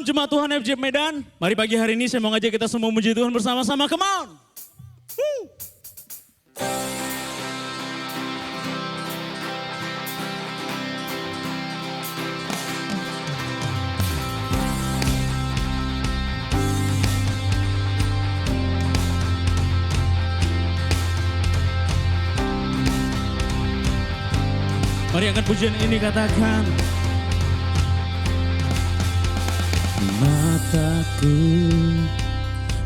Shalom Jemaat Tuhan FJ Medan. Mari pagi hari ini saya mau ngajak kita semua memuji Tuhan bersama-sama. Come on. Mari angkat pujian ini, katakan. Mataku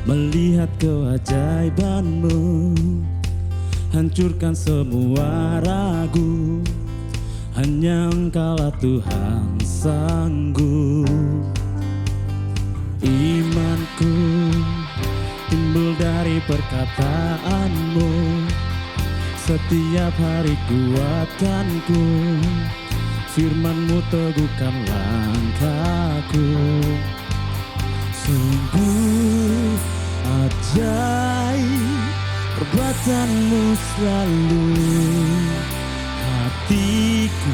melihat keajaiban-Mu, hancurkan semua ragu, hanya Engkaulah Tuhan sanggup. Imanku timbul dari perkataan-Mu, setiap hari kuatkanku, firman-Mu teguhkan langkahku. Sungguh ajaib perbuatan-Mu selalu, hatiku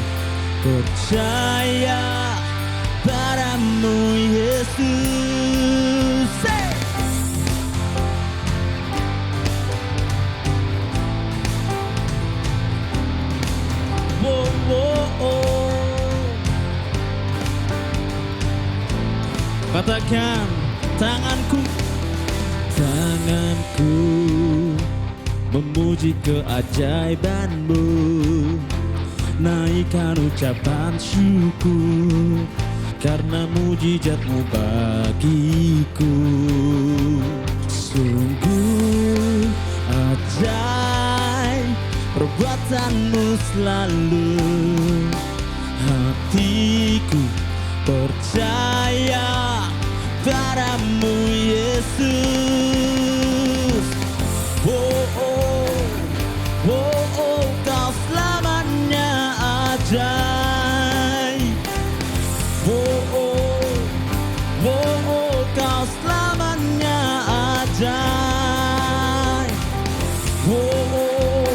percaya padamu Yesus. Katakan, tanganku memuji keajaiban-Mu, naikkan ucapan syukur karena mujizat-Mu bagiku. Sungguh ajaib perbuatan-Mu selalu, hatiku percaya padamu Yesus. Oh, oh, oh, oh, Kau selamanya ajaib. Oh, oh, oh, oh, Kau selamanya ajaib. Oh, oh,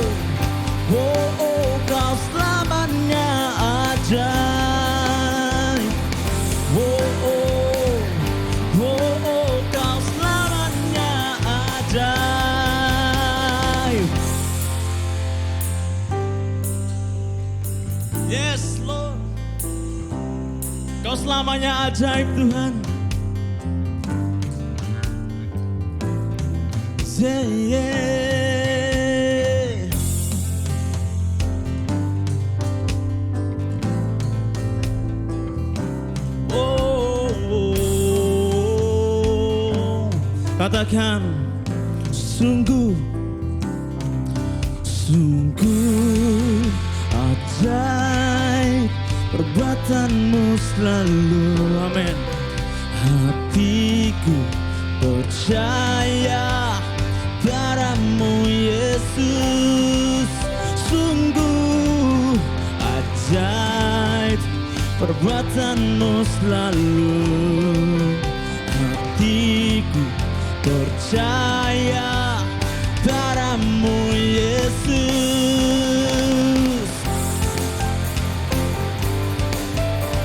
oh, oh, Kau selamanya ajaib. Yes, Lord. Kau selamanya ajaib, Tuhan. Yeah. Oh, oh. Katakan, sungguh ajaib perbuatan-Mu selalu, amin. Hatiku percaya padamu Yesus. Sungguh ajaib perbuatan-Mu selalu, hatiku percaya padamu Yesus.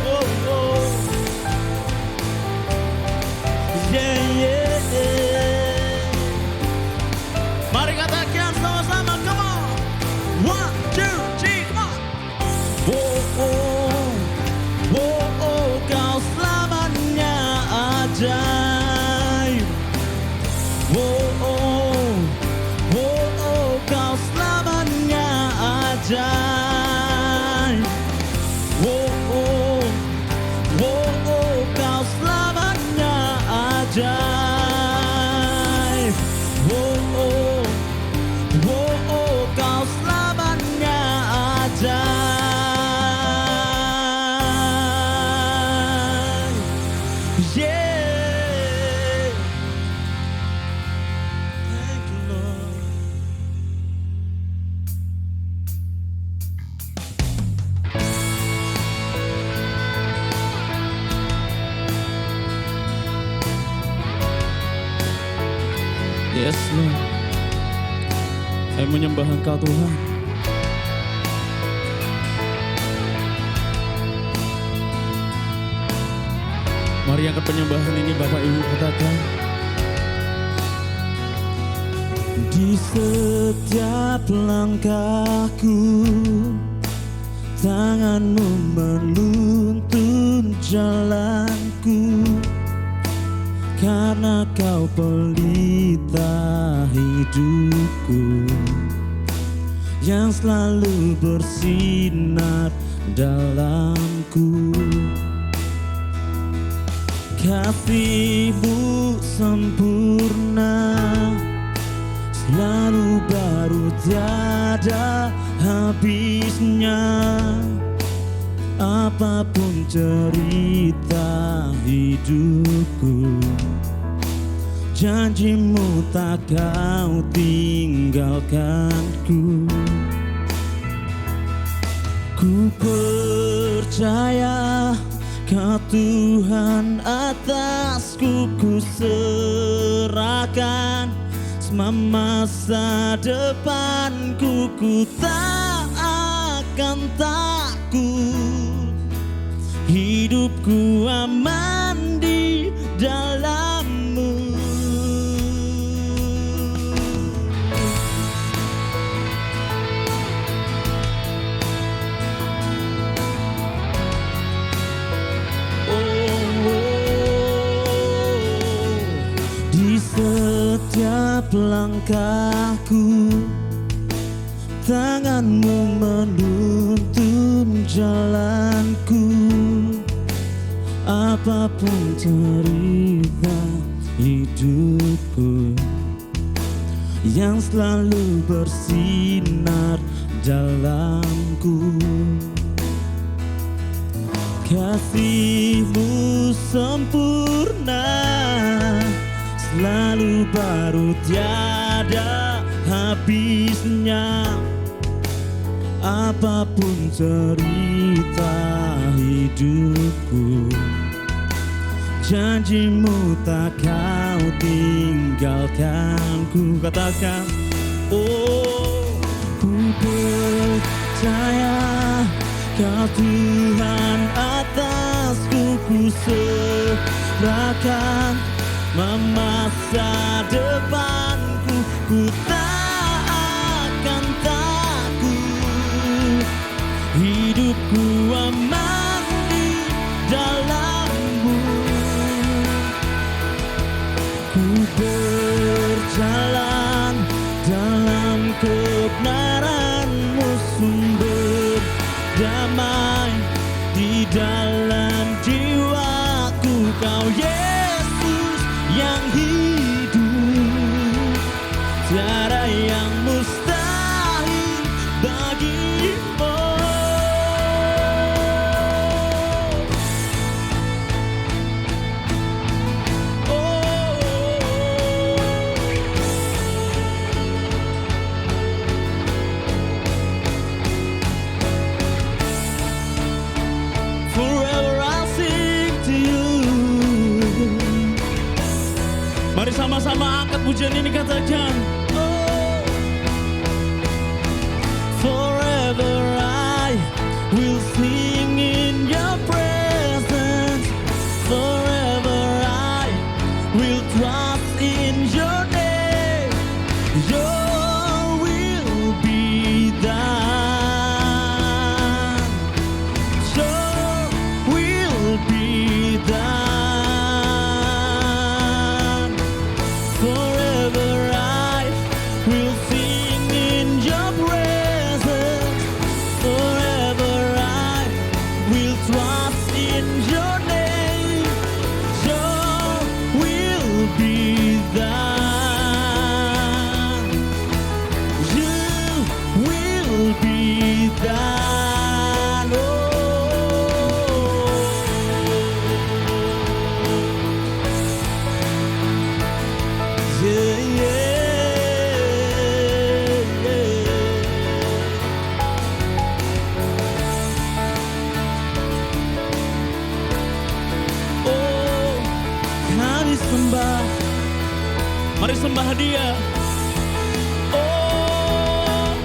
Oh, oh. Yeah, yeah, yeah. Mari katakan sama-sama, come on. 1, 2, 3, come on. Oh, oh, oh, oh, Kau selamanya ajaib. Oh, oh, oh, oh, Kau selamanya ajaib. Oh, oh, oh, oh, Kau selamanya ajaib. Oh, oh, oh, oh, Kau selamanya ajaib. Yeah. Thank you, Lord. Yes, Lord. Saya menyembah Engkau, Tuhan. Mari angkat penyembahan ini Bapak Ibu, katakan. Di setiap langkahku, tanganmu menuntun jalanku, karena kau pelita hidupku yang selalu bersinar dalamku. Kasih-Mu sempurna, selalu baru, tiada habisnya. Apapun cerita hidupku, janji-Mu tak kau tinggalkanku. Ku percaya Kau Tuhan atasku, ku serahkan semua masa depanku. Ku tak akan takut, hidupku aman di dalam-Mu. Setiap langkahku, tangan-Mu menuntun jalanku. Apapun cerita hidupku yang selalu bersinar dalamku. Kasih-Mu sempurna, selalu baru, tiada habisnya. Apapun cerita hidupku, janji-Mu tak kau tinggalkanku. Katakan, oh, ku percaya Kau Tuhan atasku, ku serahkan masa depanku. Ku tak akan takut, hidupku aman di dalam-Mu. Ku berjalan dalam kebenaran-Mu, sumber damai di dalam jiwaku. Kau Yesus yang hidup, tiada yang mustahil bagi-Mu. Forever I'll sing to you. Mari sama-sama angkat pujian ini, katakan, oh, forever I will sing in your presence. Forever I will trust in your name. Your will be done. Your will be done. Forever I will sing in your presence. Forever I will trust in your name. Your will be done. You will be done. Oh, yeah, yeah, yeah. Oh, kami sembah, mari sembah Dia. Oh,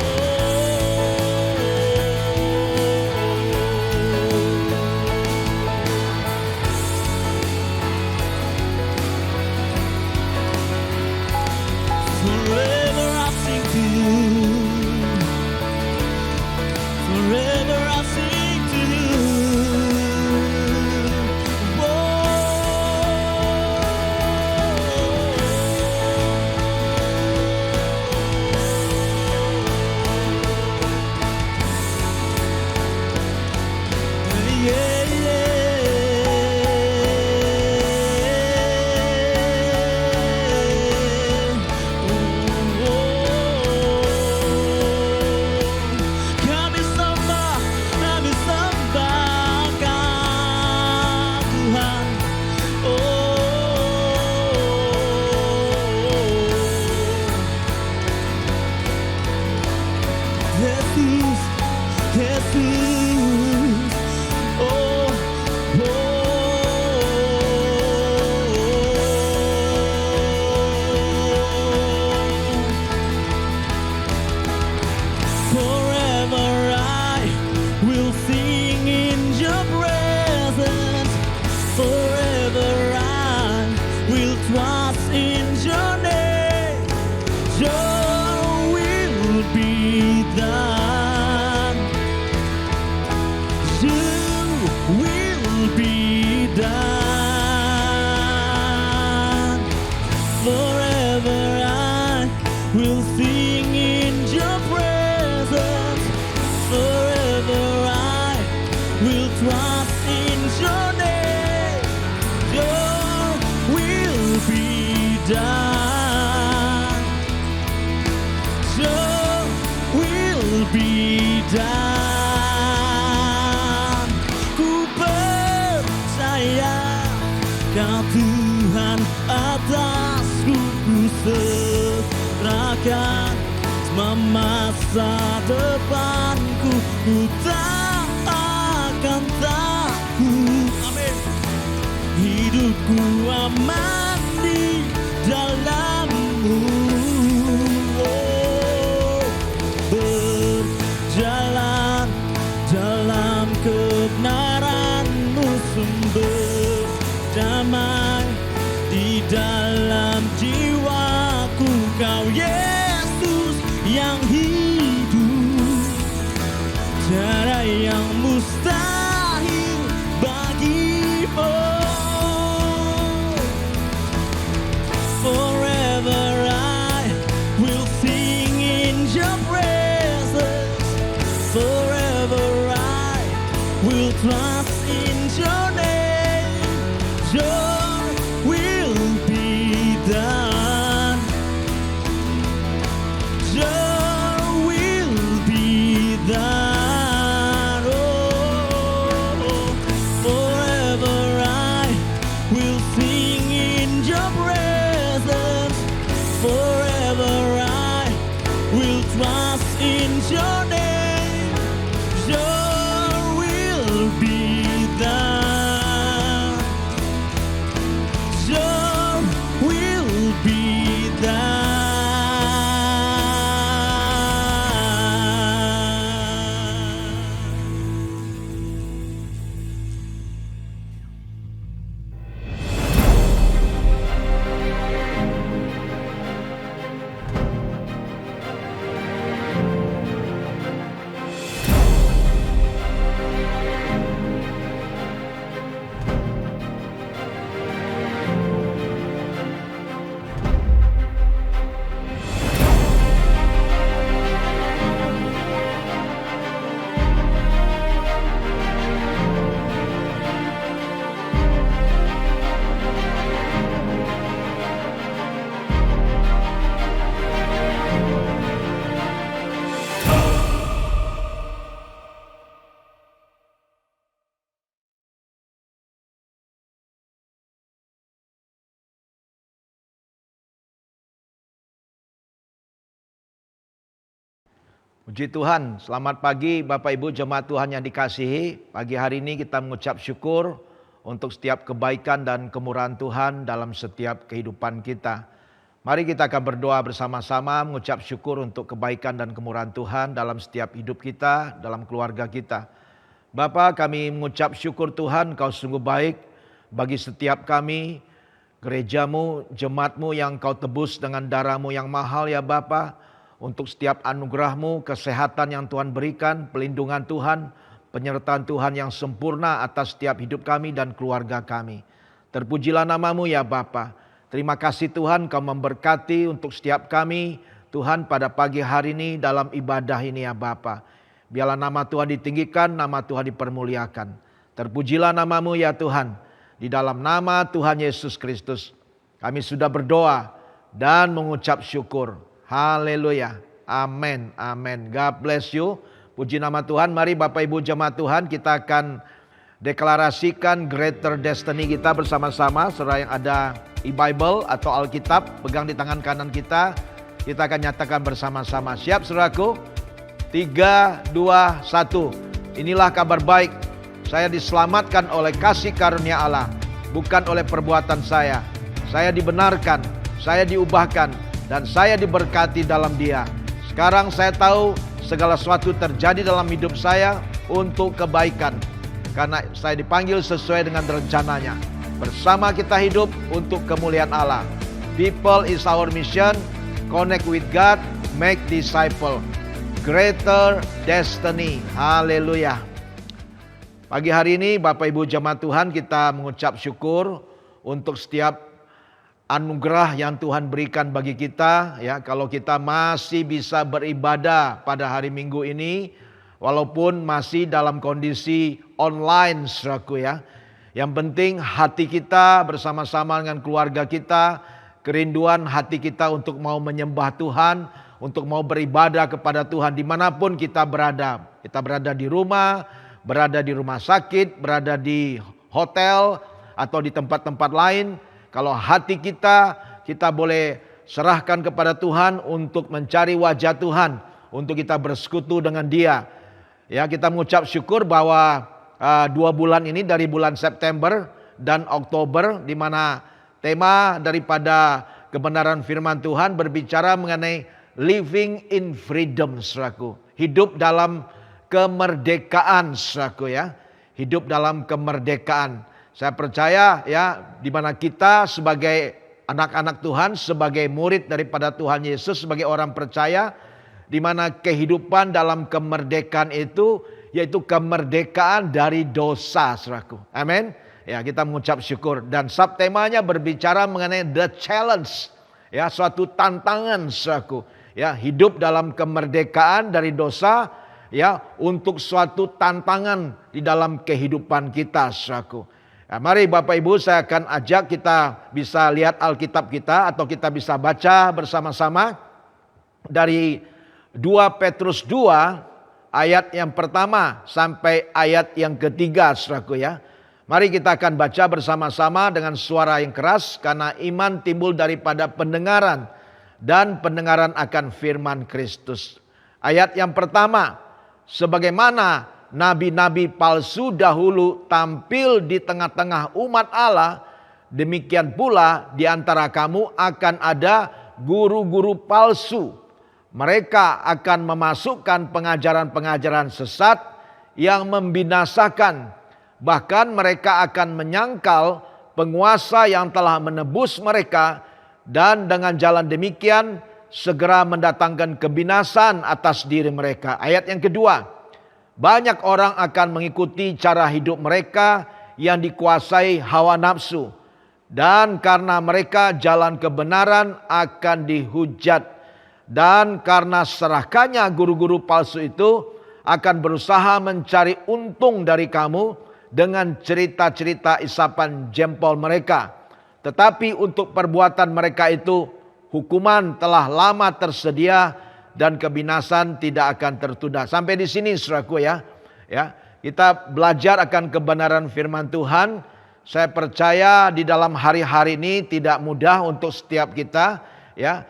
will sing in your presence. Forever I will trust in your name. Your will be done. Your will be done. Forever I will sing in your presence. Forever I will trust in your name. Your will be done. Your will be done. Ku percaya Kau Tuhan atasku, ku serahkan semua masa depanku. Ku tak akan takut. Amin. Hidupku aman di dalam-Mu. Oh, berjalan dalam kebenaran-Mu, sumber damai di dalam jiwaku. Kau Yesus yang hidup, cara yang mustahil bagimu. Forever I will sing in your presence. Forever I will trust in your name. Your will be done. Your will be done. Oh, forever I will sing in your presence. Forever I will trust in your name. Your will be done. Your will be done. Puji Tuhan, selamat pagi Bapak Ibu jemaat Tuhan yang dikasihi. Pagi hari ini kita mengucap syukur untuk setiap kebaikan dan kemurahan Tuhan dalam setiap kehidupan kita. Mari kita akan berdoa bersama-sama mengucap syukur untuk kebaikan dan kemurahan Tuhan dalam setiap hidup kita, dalam keluarga kita. Bapa, kami mengucap syukur Tuhan, Kau sungguh baik bagi setiap kami, gereja-Mu, jemaat-Mu yang Kau tebus dengan darah-Mu yang mahal ya Bapa. Untuk setiap anugerah-Mu, kesehatan yang Tuhan berikan, pelindungan Tuhan, penyertaan Tuhan yang sempurna atas setiap hidup kami dan keluarga kami. Terpujilah nama-Mu ya Bapa. Terima kasih Tuhan, Kau memberkati untuk setiap kami, Tuhan pada pagi hari ini dalam ibadah ini ya Bapa. Biarlah nama Tuhan ditinggikan, nama Tuhan dipermuliakan. Terpujilah nama-Mu ya Tuhan. Di dalam nama Tuhan Yesus Kristus, kami sudah berdoa dan mengucap syukur. Haleluya. Amin. Amin. God bless you. Puji nama Tuhan. Mari Bapak Ibu jemaat Tuhan, kita akan deklarasikan greater destiny kita bersama-sama. Saudara yang ada e-Bible atau Alkitab, pegang di tangan kanan kita. Kita akan nyatakan bersama-sama. Siap saudaraku? 3, 2, 1. Inilah kabar baik. Saya diselamatkan oleh kasih karunia Allah, bukan oleh perbuatan saya. Saya dibenarkan, saya diubahkan, dan saya diberkati dalam Dia. Sekarang saya tahu segala sesuatu terjadi dalam hidup saya untuk kebaikan. Karena saya dipanggil sesuai dengan rencananya. Bersama kita hidup untuk kemuliaan Allah. People is our mission. Connect with God, make disciple. Greater destiny. Haleluya. Pagi hari ini Bapak Ibu jemaat Tuhan, kita mengucap syukur untuk setiap anugerah yang Tuhan berikan bagi kita. Ya, kalau kita masih bisa beribadah pada hari Minggu ini, walaupun masih dalam kondisi online, saudaraku ya. Yang penting hati kita bersama-sama dengan keluarga kita, kerinduan hati kita untuk mau menyembah Tuhan, untuk mau beribadah kepada Tuhan dimanapun kita berada. Kita berada di rumah, berada di rumah sakit, berada di hotel, atau di tempat-tempat lain. Kalau hati kita boleh serahkan kepada Tuhan untuk mencari wajah Tuhan, untuk kita bersekutu dengan Dia. Ya, kita mengucap syukur bahwa 2 bulan ini dari bulan September dan Oktober, di mana tema daripada kebenaran firman Tuhan berbicara mengenai living in freedom, saudaraku. Hidup dalam kemerdekaan, saudaraku ya. Hidup dalam kemerdekaan. Saya percaya ya, di mana kita sebagai anak-anak Tuhan, sebagai murid daripada Tuhan Yesus, sebagai orang percaya, di mana kehidupan dalam kemerdekaan itu yaitu kemerdekaan dari dosa, saudaraku. Amin. Ya, kita mengucap syukur, dan subtemanya berbicara mengenai the challenge, ya, suatu tantangan, saudaraku. Ya, hidup dalam kemerdekaan dari dosa, ya, untuk suatu tantangan di dalam kehidupan kita, saudaraku. Ya, mari Bapak Ibu, saya akan ajak kita bisa lihat Alkitab kita, atau kita bisa baca bersama-sama dari 2 Petrus 2 ayat yang pertama sampai ayat yang ketiga, saudaraku ya. Mari kita akan baca bersama-sama dengan suara yang keras, karena iman timbul daripada pendengaran, dan pendengaran akan firman Kristus. Ayat yang pertama, sebagaimana nabi-nabi palsu dahulu tampil di tengah-tengah umat Allah, demikian pula di antara kamu akan ada guru-guru palsu. Mereka akan memasukkan pengajaran-pengajaran sesat yang membinasakan. Bahkan mereka akan menyangkal penguasa yang telah menebus mereka, dan dengan jalan demikian segera mendatangkan kebinasan atas diri mereka. Ayat yang kedua, banyak orang akan mengikuti cara hidup mereka yang dikuasai hawa nafsu, dan karena mereka jalan kebenaran akan dihujat. Dan karena serakahnya guru-guru palsu itu akan berusaha mencari untung dari kamu dengan cerita-cerita isapan jempol mereka. Tetapi untuk perbuatan mereka itu hukuman telah lama tersedia, dan kebinasan tidak akan tertunda. Sampai di sini, saudaraku ya. Ya, kita belajar akan kebenaran firman Tuhan. Saya percaya di dalam hari-hari ini tidak mudah untuk setiap kita ya,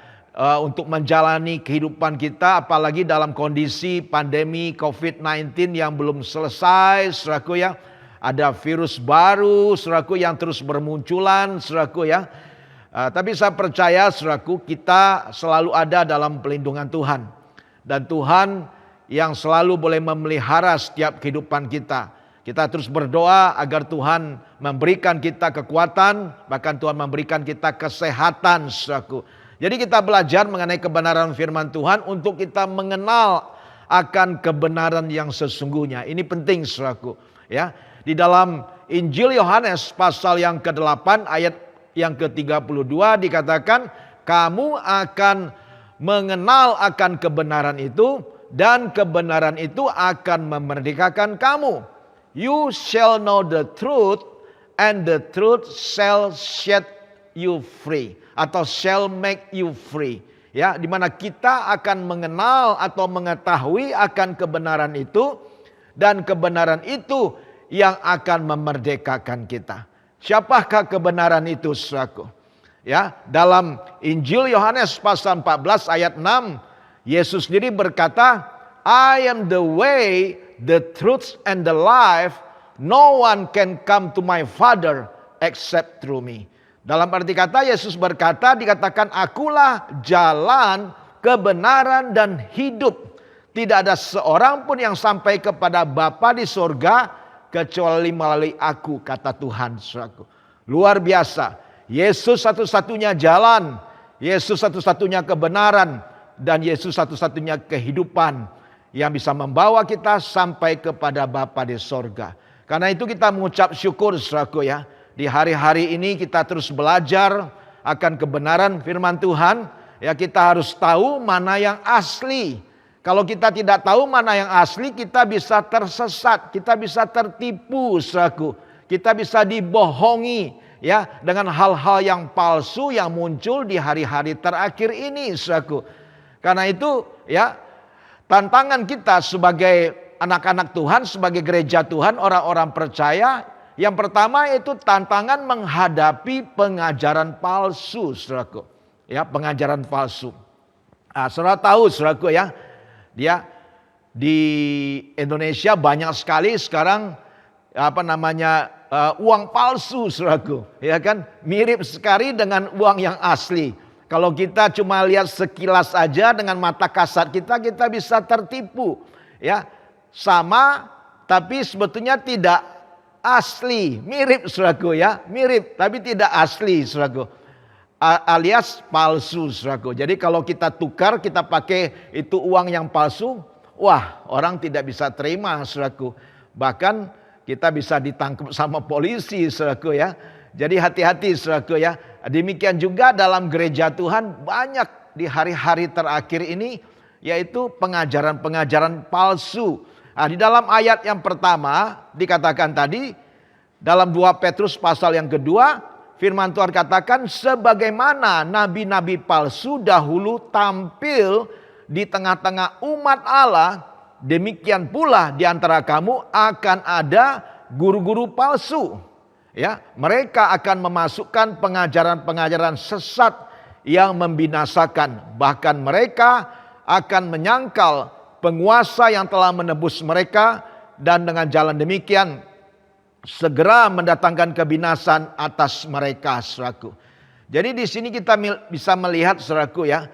untuk menjalani kehidupan kita, apalagi dalam kondisi pandemi COVID-19 yang belum selesai, saudaraku ya. Ada virus baru, saudaraku, yang terus bermunculan, saudaraku ya. Tapi saya percaya, saudaraku, kita selalu ada dalam pelindungan Tuhan. Dan Tuhan yang selalu boleh memelihara setiap kehidupan kita. Kita terus berdoa agar Tuhan memberikan kita kekuatan, bahkan Tuhan memberikan kita kesehatan, saudaraku. Jadi kita belajar mengenai kebenaran firman Tuhan untuk kita mengenal akan kebenaran yang sesungguhnya. Ini penting, saudaraku. Ya, di dalam Injil Yohanes pasal yang ke-8 ayat yang ke-32 dikatakan, kamu akan mengenal akan kebenaran itu, dan kebenaran itu akan memerdekakan kamu. You shall know the truth, and the truth shall set you free, atau shall make you free. Ya, di mana kita akan mengenal atau mengetahui akan kebenaran itu, dan kebenaran itu yang akan memerdekakan kita. Siapakah kebenaran itu, saudaraku? Ya, dalam Injil Yohanes pasal 14 ayat 6, Yesus sendiri berkata, I am the way, the truth, and the life. No one can come to my Father except through me. Dalam arti kata, Yesus berkata, dikatakan, akulah jalan, kebenaran, dan hidup. Tidak ada seorang pun yang sampai kepada Bapa di sorga kecuali melalui aku, kata Tuhan. Saudaraku. Luar biasa. Yesus satu-satunya jalan, Yesus satu-satunya kebenaran, dan Yesus satu-satunya kehidupan yang bisa membawa kita sampai kepada Bapa di sorga. Karena itu kita mengucap syukur, saudaraku ya. Di hari-hari ini kita terus belajar akan kebenaran firman Tuhan. Ya, kita harus tahu mana yang asli. Kalau kita tidak tahu mana yang asli, kita bisa tersesat, kita bisa tertipu, saudaraku. Kita bisa dibohongi ya dengan hal-hal yang palsu yang muncul di hari-hari terakhir ini, saudaraku. Karena itu ya, tantangan kita sebagai anak-anak Tuhan, sebagai gereja Tuhan, orang-orang percaya, yang pertama itu tantangan menghadapi pengajaran palsu, saudaraku. Ya, pengajaran palsu. Saudara tahu, saudaraku ya, dia di Indonesia banyak sekali sekarang uang palsu, saudaraku, ya kan, mirip sekali dengan uang yang asli. Kalau kita cuma lihat sekilas aja dengan mata kasat kita bisa tertipu, ya, sama tapi sebetulnya tidak asli, mirip, saudaraku ya, mirip tapi tidak asli, saudaraku, alias palsu, saudaraku. Jadi kalau kita tukar, kita pakai itu uang yang palsu, wah, orang tidak bisa terima, saudaraku. Bahkan kita bisa ditangkap sama polisi, saudaraku ya. Jadi hati-hati, saudaraku ya. Demikian juga dalam gereja Tuhan banyak di hari-hari terakhir ini, yaitu pengajaran-pengajaran palsu. Di dalam ayat yang pertama dikatakan tadi, dalam 2 Petrus pasal yang kedua, firman Tuhan katakan, sebagaimana nabi-nabi palsu dahulu tampil di tengah-tengah umat Allah, demikian pula di antara kamu akan ada guru-guru palsu. Ya, mereka akan memasukkan pengajaran-pengajaran sesat yang membinasakan. Bahkan mereka akan menyangkal penguasa yang telah menebus mereka, dan dengan jalan demikian segera mendatangkan kebinasan atas mereka, saudaraku. Jadi di sini kita bisa melihat, saudaraku ya,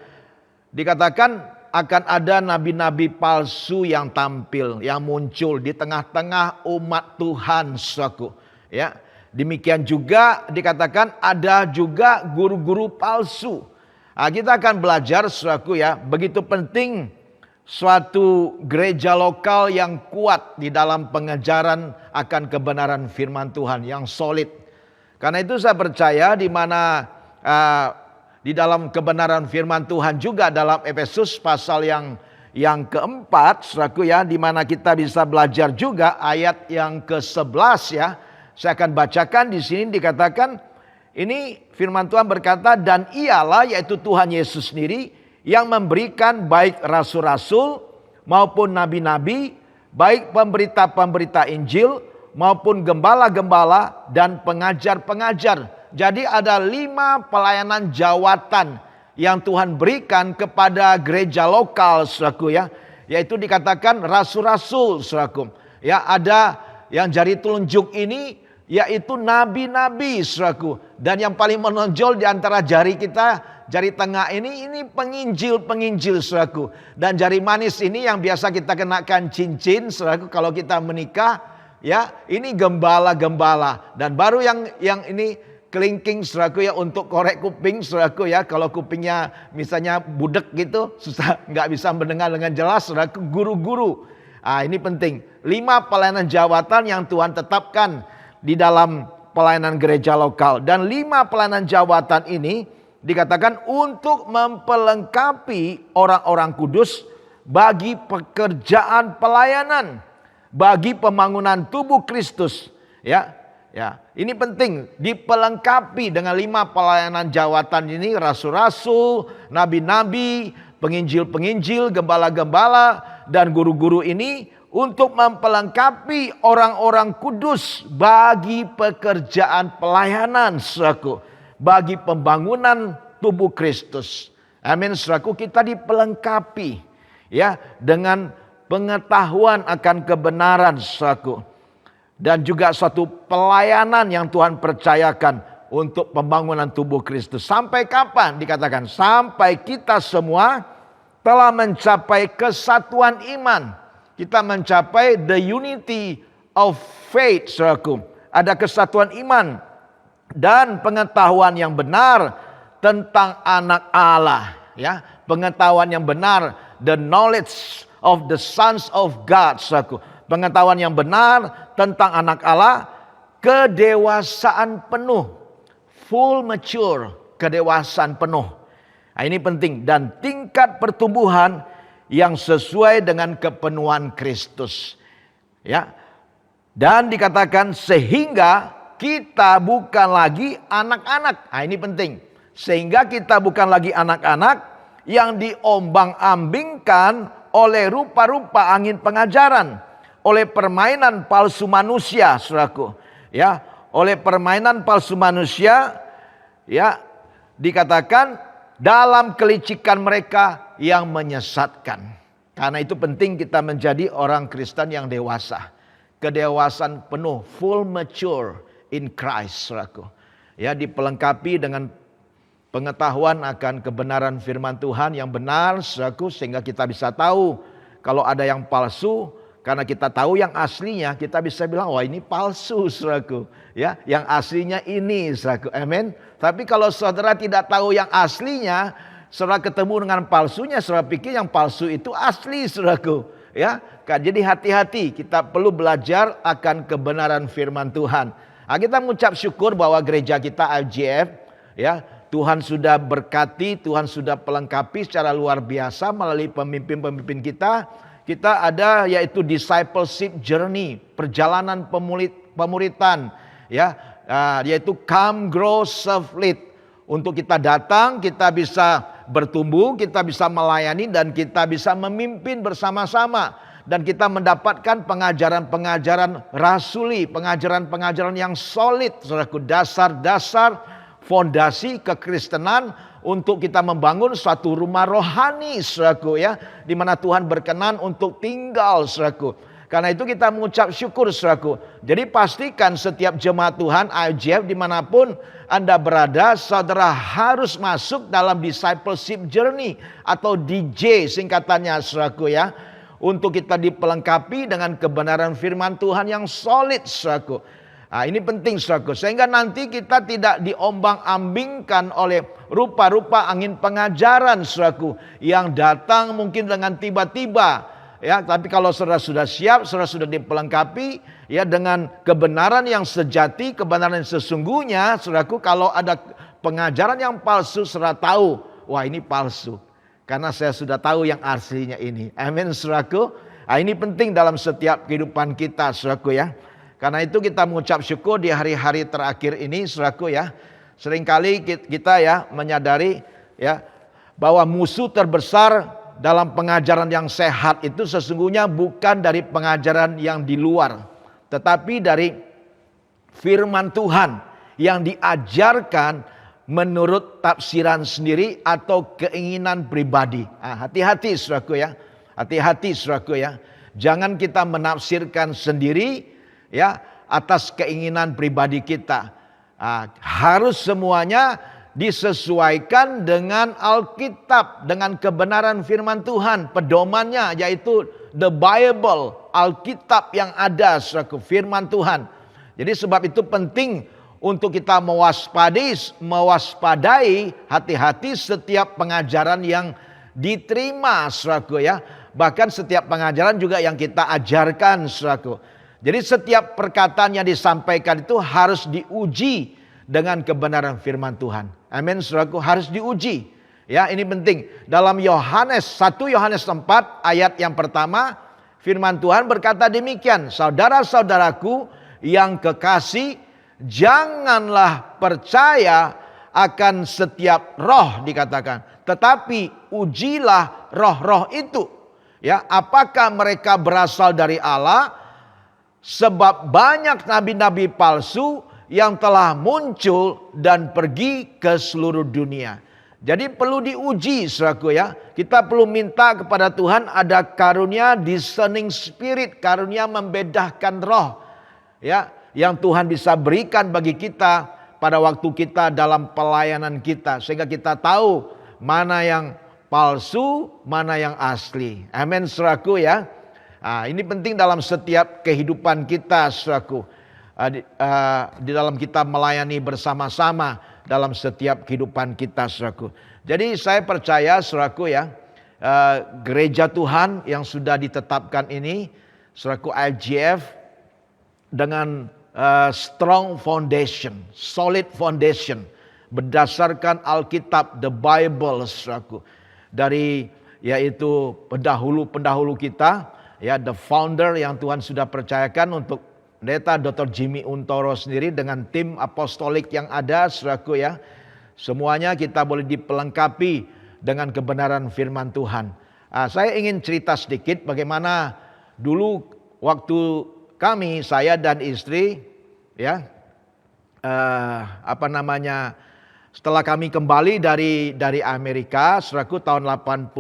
dikatakan akan ada nabi-nabi palsu yang tampil, yang muncul di tengah-tengah umat Tuhan, saudaraku. Ya, demikian juga dikatakan ada juga guru-guru palsu. Kita akan belajar, saudaraku ya, begitu penting suatu gereja lokal yang kuat di dalam pengajaran akan kebenaran firman Tuhan yang solid. Karena itu saya percaya di mana di dalam kebenaran firman Tuhan juga dalam Efesus pasal yang keempat, saudaraku ya, di mana kita bisa belajar juga ayat yang ke-11 ya. Saya akan bacakan di sini, dikatakan ini firman Tuhan berkata, dan ialah yaitu Tuhan Yesus sendiri yang memberikan baik rasul-rasul maupun nabi-nabi, baik pemberita-pemberita Injil maupun gembala-gembala dan pengajar-pengajar. Jadi ada 5 pelayanan jawatan yang Tuhan berikan kepada gereja lokal, saudaraku ya. Yaitu dikatakan rasul-rasul, saudaraku. Ya, ada yang jari telunjuk ini yaitu nabi-nabi, saudaraku. Dan yang paling menonjol di antara jari kita, jari tengah ini penginjil-penginjil, saudaraku. Dan jari manis ini yang biasa kita kenakan cincin, saudaraku, kalau kita menikah, ya, ini gembala-gembala. Dan baru yang ini kelingking, saudaraku ya, untuk korek kuping, saudaraku ya. Kalau kupingnya misalnya budek gitu, susah, nggak bisa mendengar dengan jelas, saudaraku, guru-guru. Ini penting. 5 pelayanan jawatan yang Tuhan tetapkan di dalam pelayanan gereja lokal. Dan 5 pelayanan jawatan ini dikatakan untuk mempelengkapi orang-orang kudus bagi pekerjaan pelayanan, bagi pembangunan tubuh Kristus. Ya, ini penting, dipelengkapi dengan 5 pelayanan jawatan ini, rasul-rasul, nabi-nabi, penginjil-penginjil, gembala-gembala, dan guru-guru ini untuk mempelengkapi orang-orang kudus bagi pekerjaan pelayanan, saudaraku, bagi pembangunan tubuh Kristus. Amin, saudaraku, kita dipelengkapi ya dengan pengetahuan akan kebenaran, saudaraku. Dan juga suatu pelayanan yang Tuhan percayakan untuk pembangunan tubuh Kristus. Sampai kapan? Dikatakan sampai kita semua telah mencapai kesatuan iman. Kita mencapai the unity of faith, saudaraku. Ada kesatuan iman dan pengetahuan yang benar tentang anak Allah, ya. Pengetahuan yang benar, the knowledge of the sons of God, saudaraku. Pengetahuan yang benar tentang anak Allah, kedewasaan penuh, full mature, kedewasaan penuh. Nah, ini penting, dan tingkat pertumbuhan yang sesuai dengan kepenuhan Kristus. Ya. Dan dikatakan sehingga kita bukan lagi anak-anak. Nah, ini penting. Sehingga kita bukan lagi anak-anak yang diombang-ambingkan oleh rupa-rupa angin pengajaran, oleh permainan palsu manusia, saudaraku. Ya, oleh permainan palsu manusia, ya, dikatakan dalam kelicikan mereka yang menyesatkan. Karena itu penting kita menjadi orang Kristen yang dewasa. Kedewasaan penuh, full mature in Christ, saudaraku. Ya, dipelengkapi dengan pengetahuan akan kebenaran firman Tuhan yang benar, saudaraku, sehingga kita bisa tahu kalau ada yang palsu. Karena kita tahu yang aslinya, kita bisa bilang, wah ini palsu, saudaraku. Ya, yang aslinya ini, saudaraku. Amin. Tapi kalau saudara tidak tahu yang aslinya, saudara ketemu dengan palsunya, saudara pikir yang palsu itu asli, saudaraku. Ya, jadi hati-hati, kita perlu belajar akan kebenaran firman Tuhan. Nah, kita mengucap syukur bahwa gereja kita IGF, ya, Tuhan sudah berkati, Tuhan sudah pelengkapi secara luar biasa melalui pemimpin-pemimpin kita. Kita ada yaitu discipleship journey, perjalanan pemuritan, ya, yaitu come, grow, serve, lead. Untuk kita datang, kita bisa bertumbuh, kita bisa melayani, dan kita bisa memimpin bersama-sama. Dan kita mendapatkan pengajaran-pengajaran rasuli, pengajaran-pengajaran yang solid, saudaraku, dasar-dasar fondasi kekristenan untuk kita membangun suatu rumah rohani, saudaraku, ya, di mana Tuhan berkenan untuk tinggal, saudaraku. Karena itu kita mengucap syukur, saudaraku. Jadi pastikan setiap jemaat Tuhan IGF dimanapun Anda berada, saudara harus masuk dalam discipleship journey atau DJ singkatannya, saudaraku, ya, untuk kita dipelengkapi dengan kebenaran firman Tuhan yang solid, saudaraku. Nah, ini penting, saudaraku, sehingga nanti kita tidak diombang-ambingkan oleh rupa-rupa angin pengajaran, saudaraku, yang datang mungkin dengan tiba-tiba. Ya, tapi kalau saudara sudah siap, saudara sudah dipelengkapi, ya, dengan kebenaran yang sejati, kebenaran yang sesungguhnya, saudaraku, kalau ada pengajaran yang palsu, saudara tahu, wah ini palsu. Karena saya sudah tahu yang aslinya ini. Amin, saudaraku. Nah, ini penting dalam setiap kehidupan kita, saudaraku, ya. Karena itu kita mengucap syukur di hari-hari terakhir ini, saudaraku, ya. Seringkali kita, ya, menyadari, ya, bahwa musuh terbesar dalam pengajaran yang sehat itu sesungguhnya bukan dari pengajaran yang di luar, tetapi dari firman Tuhan yang diajarkan menurut tafsiran sendiri atau keinginan pribadi. Hati-hati, saudaraku, ya. Hati-hati, saudaraku, ya. Jangan kita menafsirkan sendiri, ya, atas keinginan pribadi kita. Harus semuanya disesuaikan dengan Alkitab, dengan kebenaran firman Tuhan, pedomannya yaitu the Bible, Alkitab yang ada, saudaraku, firman Tuhan. Jadi sebab itu penting untuk kita mewaspadai hati-hati setiap pengajaran yang diterima, saudaraku, ya. Bahkan setiap pengajaran juga yang kita ajarkan, saudaraku. Jadi setiap perkataan yang disampaikan itu harus diuji dengan kebenaran firman Tuhan. Amin, saudaraku, harus diuji. Ya, ini penting. Dalam Yohanes 1 Yohanes 4 ayat yang pertama, firman Tuhan berkata demikian, saudara-saudaraku yang kekasih, janganlah percaya akan setiap roh, dikatakan, tetapi ujilah roh-roh itu. Ya, apakah mereka berasal dari Allah? Sebab banyak nabi-nabi palsu yang telah muncul dan pergi ke seluruh dunia. Jadi perlu diuji, saudaraku, ya. Kita perlu minta kepada Tuhan ada karunia discerning spirit, karunia membedakan roh, ya, yang Tuhan bisa berikan bagi kita pada waktu kita dalam pelayanan kita, sehingga kita tahu mana yang palsu, mana yang asli. Amin, saudaraku ya. Ini penting dalam setiap kehidupan kita, saudaraku. Di dalam kita melayani bersama-sama dalam setiap kehidupan kita, saudaraku. Jadi saya percaya, saudaraku ya, gereja Tuhan yang sudah ditetapkan ini, saudaraku, IGF dengan strong foundation, solid foundation, berdasarkan Alkitab, the Bible, saudaraku, dari yaitu pendahulu kita, ya, the founder yang Tuhan sudah percayakan untuk Pendeta Dr. Jimmy Untoro sendiri dengan tim apostolik yang ada, saudaraku ya. Semuanya kita boleh dipelengkapi dengan kebenaran firman Tuhan. Saya ingin cerita sedikit bagaimana dulu waktu kami, saya dan istri, ya, setelah kami kembali dari Amerika, saudaraku, tahun 86,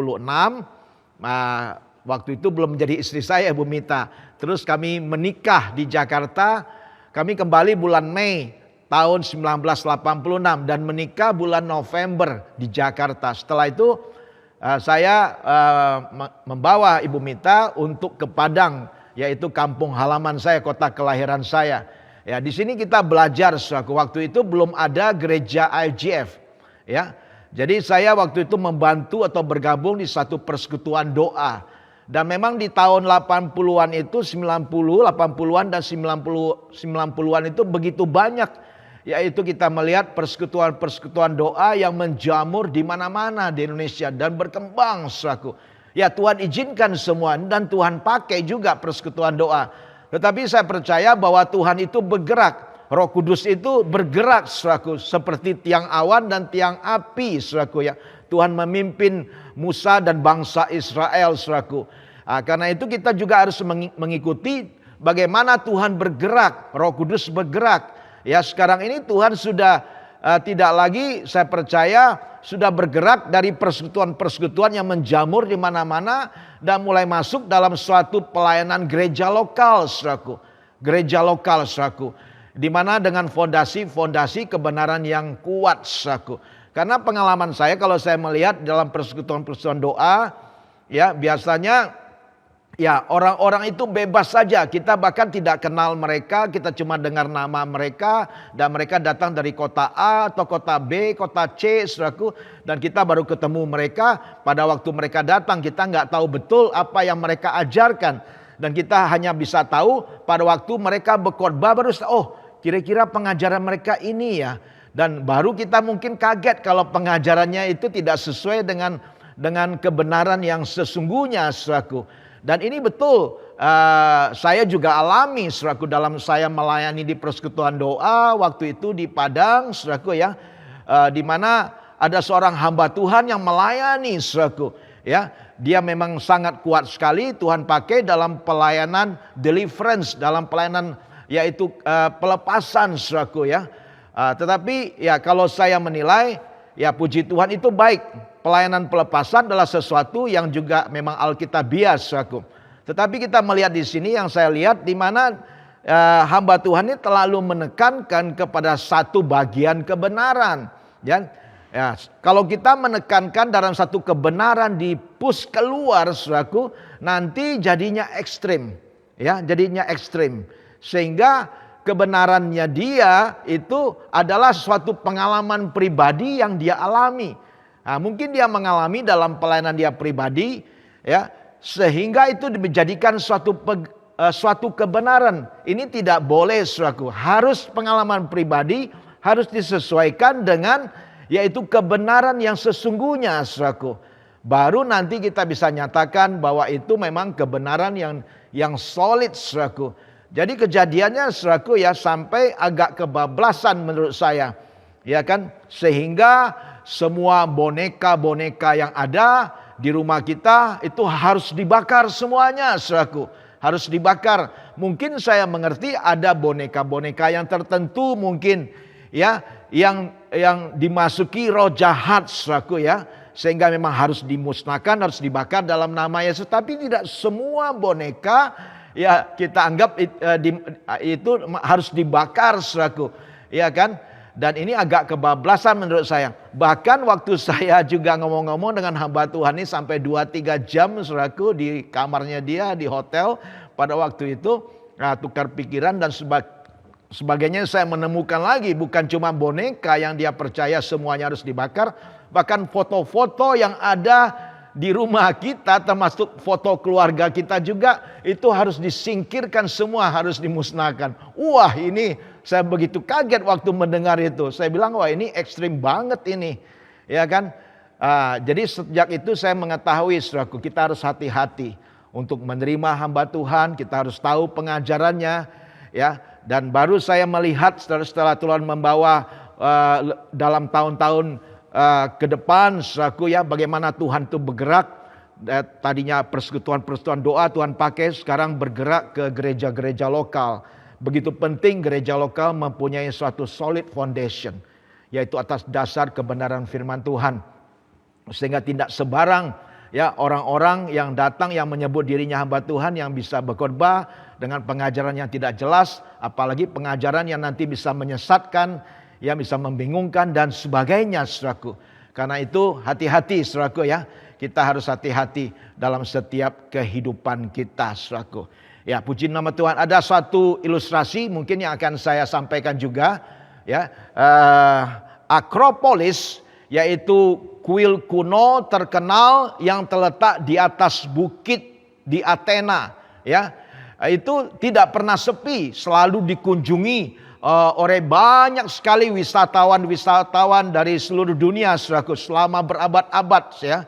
waktu itu belum menjadi istri saya, Bu Mita. Terus kami menikah di Jakarta, kami kembali bulan Mei tahun 1986 dan menikah bulan November di Jakarta. Setelah itu saya membawa Ibu Mita untuk ke Padang, yaitu kampung halaman saya, kota kelahiran saya. Ya, di sini kita belajar, saudaraku. Waktu itu belum ada gereja IGF, ya. Jadi saya waktu itu membantu atau bergabung di satu persekutuan doa. Dan memang di tahun 80-an itu, 80-an dan 90-an itu begitu banyak. Yaitu kita melihat persekutuan-persekutuan doa yang menjamur di mana-mana di Indonesia dan berkembang, saudaraku. Ya, Tuhan izinkan semua dan Tuhan pakai juga persekutuan doa. Tetapi saya percaya bahwa Tuhan itu bergerak. Roh Kudus itu bergerak, saudaraku, seperti tiang awan dan tiang api, saudaraku ya. Tuhan memimpin Musa dan bangsa Israel, saudaraku. Karena itu kita juga harus mengikuti bagaimana Tuhan bergerak, Roh Kudus bergerak. Ya, sekarang ini Tuhan sudah tidak lagi, saya percaya sudah bergerak dari persekutuan-persekutuan yang menjamur di mana-mana dan mulai masuk dalam suatu pelayanan gereja lokal, saudaraku. Gereja lokal, saudaraku. Di mana dengan fondasi-fondasi kebenaran yang kuat, saudaraku. Karena pengalaman saya kalau saya melihat dalam persekutuan-persekutuan doa, ya biasanya ya orang-orang itu bebas saja. Kita bahkan tidak kenal mereka, kita cuma dengar nama mereka dan mereka datang dari kota A atau kota B, kota C, saudaraku, dan kita baru ketemu mereka. Pada waktu mereka datang kita nggak tahu betul apa yang mereka ajarkan dan kita hanya bisa tahu pada waktu mereka berkhotbah baru kira-kira pengajaran mereka ini ya. Dan baru kita mungkin kaget kalau pengajarannya itu tidak sesuai dengan kebenaran yang sesungguhnya, saudaraku. Dan ini betul, saya juga alami, saudaraku, dalam saya melayani di persekutuan doa waktu itu di Padang, saudaraku ya, di mana ada seorang hamba Tuhan yang melayani, saudaraku ya. Dia memang sangat kuat sekali, Tuhan pakai dalam pelayanan deliverance, dalam pelayanan yaitu pelepasan, saudaraku ya. Tetapi ya kalau saya menilai, ya puji Tuhan itu baik. Pelayanan pelepasan adalah sesuatu yang juga memang alkitabiah, saudaraku. Tetapi kita melihat di sini yang saya lihat di mana hamba Tuhan ini terlalu menekankan kepada satu bagian kebenaran. Ya, kalau kita menekankan dalam satu kebenaran di push keluar, saudaraku, nanti jadinya ekstrim. Ya, jadinya ekstrim. Sehingga kebenarannya dia itu adalah suatu pengalaman pribadi yang dia alami. Mungkin dia mengalami dalam pelayanan dia pribadi, ya, sehingga itu dijadikan suatu kebenaran. Ini tidak boleh, saudaraku. Harus pengalaman pribadi, harus disesuaikan dengan yaitu kebenaran yang sesungguhnya, saudaraku. Baru nanti kita bisa nyatakan bahwa itu memang kebenaran yang solid, saudaraku. Jadi kejadiannya, saudaraku ya, sampai agak kebablasan menurut saya. Ya kan? Sehingga semua boneka-boneka yang ada di rumah kita itu harus dibakar semuanya, saudaraku. Harus dibakar. Mungkin saya mengerti ada boneka-boneka yang tertentu mungkin ya yang dimasuki roh jahat, saudaraku ya. Sehingga memang harus dimusnahkan, harus dibakar dalam nama Yesus. Tapi tidak semua boneka ya kita anggap itu harus dibakar, saudaraku. Ya kan? Dan ini agak kebablasan menurut saya. Bahkan waktu saya juga ngomong-ngomong dengan hamba Tuhan ini sampai 2-3 jam saudaraku di kamarnya dia di hotel pada waktu itu. Tukar pikiran dan sebagainya, saya menemukan lagi bukan cuma boneka yang dia percaya semuanya harus dibakar. Bahkan foto-foto yang ada di rumah kita termasuk foto keluarga kita juga itu harus disingkirkan semua, harus dimusnahkan. Wah, ini saya begitu kaget waktu mendengar itu. Saya bilang wah ini ekstrim banget ini. Ya kan? Jadi sejak itu saya mengetahui saudaraku, kita harus hati-hati untuk menerima hamba Tuhan, kita harus tahu pengajarannya ya. Dan baru saya melihat setelah Tuhan membawa dalam tahun-tahun ke depan saudaraku ya, bagaimana Tuhan itu bergerak. Tadinya persekutuan doa Tuhan pakai, sekarang bergerak ke gereja-gereja lokal. Begitu penting gereja lokal mempunyai suatu solid foundation, yaitu atas dasar kebenaran firman Tuhan. Sehingga tidak sebarang ya orang-orang yang datang yang menyebut dirinya hamba Tuhan yang bisa berkhotbah dengan pengajaran yang tidak jelas, apalagi pengajaran yang nanti bisa menyesatkan, yang bisa membingungkan dan sebagainya saudaraku. Karena itu hati-hati saudaraku ya. Kita harus hati-hati dalam setiap kehidupan kita saudaraku. Ya, puji nama Tuhan. Ada satu ilustrasi mungkin yang akan saya sampaikan juga ya. Akropolis yaitu kuil kuno terkenal yang terletak di atas bukit di Athena ya. Itu tidak pernah sepi, selalu dikunjungi oleh banyak sekali wisatawan dari seluruh dunia saudaraku, selama berabad-abad ya.